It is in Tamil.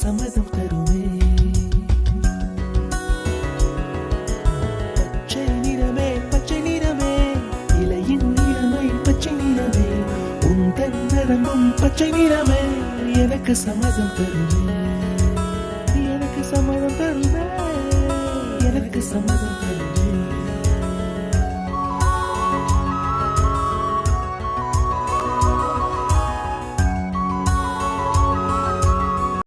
சம்மதம் தருமே. பச்சை நிறமே பச்சை நிறமே, இலையின் நிறமை பச்சை நிறமே, உந்தன் நரம்பும் பச்சை நிறமே, எனக்கு சம்மதம் தருமே, எனக்கு சம்மதம் தருமே, எனக்கு சம்மதம் தருமே.